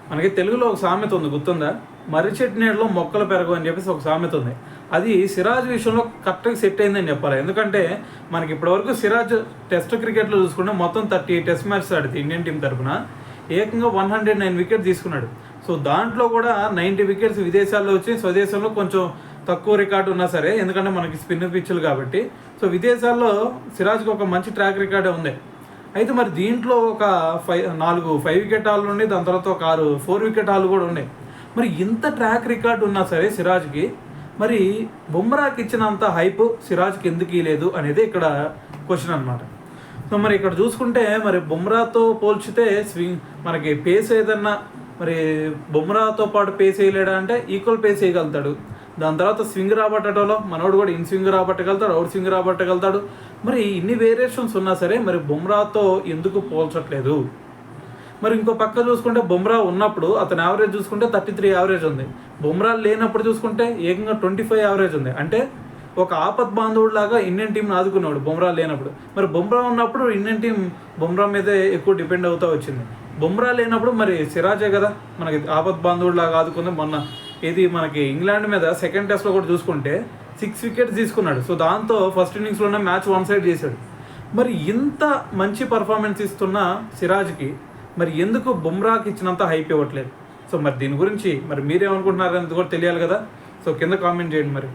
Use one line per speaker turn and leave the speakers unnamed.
మనకి తెలుగులో ఒక సామెత ఉంది, గుర్తుందా? మర్రి చెట్టు నీడలో మొక్కలు పెరగవు అని చెప్పేసి ఒక సామెత ఉంది. అది సిరాజ్ విషయంలో కరెక్ట్గా సెట్ అయిందని చెప్పాలి. ఎందుకంటే మనకి ఇప్పటివరకు సిరాజ్ టెస్ట్ క్రికెట్లో చూసుకుంటే మొత్తం 30 టెస్ట్ మ్యాచెస్ ఆడితే ఇండియన్ టీం తరఫున ఏకంగా 109 వికెట్ తీసుకున్నాడు. సో దాంట్లో కూడా 90 వికెట్స్ విదేశాల్లో వచ్చి, స్వదేశంలో కొంచెం తక్కువ రికార్డు ఉన్నా సరే, ఎందుకంటే మనకి స్పిన్ పిచ్చులు కాబట్టి, సో విదేశాల్లో సిరాజ్కి ఒక మంచి ట్రాక్ రికార్డే ఉంది. అయితే మరి దీంట్లో ఒక 5 వికెట్ హాల్ ఉండి, దాని తర్వాత ఒక 4 వికెట్ హాల్ కూడా ఉన్నాయి. మరి ఇంత ట్రాక్ రికార్డు ఉన్నా సరే సిరాజ్కి, మరి బుమ్రాకి ఇచ్చినంత హైప్ సిరాజ్కి ఎందుకు ఇవ్వలేదు అనేది ఇక్కడ క్వశ్చన్ అనమాట. సో మరి ఇక్కడ చూసుకుంటే మరి బుమ్రాతో పోల్చితే మనకి పేస్ ఏదన్నా, మరి బుమ్రాతో పాటు పేస్ వేయలేడా అంటే ఈక్వల్ పేస్ వేయగలుగుతాడు. దాని తర్వాత స్వింగ్ రాబట్టడంలో మనోడు కూడా ఇన్ స్వింగ్ రాబట్టగలుగుతాడు, అవుట్ స్వింగ్ రాబట్టగలుగుతాడు. మరి ఇన్ని వేరియేషన్స్ ఉన్నా సరే మరి బుమ్రాతో ఎందుకు పోల్చట్లేదు? మరి ఇంకో పక్క చూసుకుంటే బుమ్రా ఉన్నప్పుడు అతని యావరేజ్ చూసుకుంటే 33 యావరేజ్ ఉంది. బుమ్రా లేనప్పుడు చూసుకుంటే ఏకంగా 25 యావరేజ్ ఉంది. అంటే ఒక ఆపత్ బాంధవుడిలాగా ఇండియన్ టీంని ఆదుకున్నాడు బుమ్రా లేనప్పుడు. మరి బుమ్రా ఉన్నప్పుడు ఇండియన్ టీం బుమ్రా మీదే ఎక్కువ డిపెండ్ అవుతూ వచ్చింది. బుమ్రా లేనప్పుడు మరి సిరాజే కదా మనకి ఆపత్ బాంధవుడిలాగా ఆదుకుంది. మొన్న మనకి ఇంగ్లాండ్ మీద సెకండ్ టెస్ట్లో కూడా చూసుకుంటే 6 వికెట్స్ తీసుకున్నాడు. సో దాంతో ఫస్ట్ ఇన్నింగ్స్లోనే మ్యాచ్ 1 సైడ్ చేశాడు. మరి ఇంత మంచి పర్ఫార్మెన్స్ ఇస్తున్న సిరాజ్కి మరి ఎందుకు బుమ్రాకి ఇచ్చినంత హైప్ ఇవ్వట్లేదు? సో మరి దీని గురించి మరి మీరేమనుకుంటున్నారనేది కూడా తెలియాలి కదా. సో కింద కామెంట్ చేయండి మరి.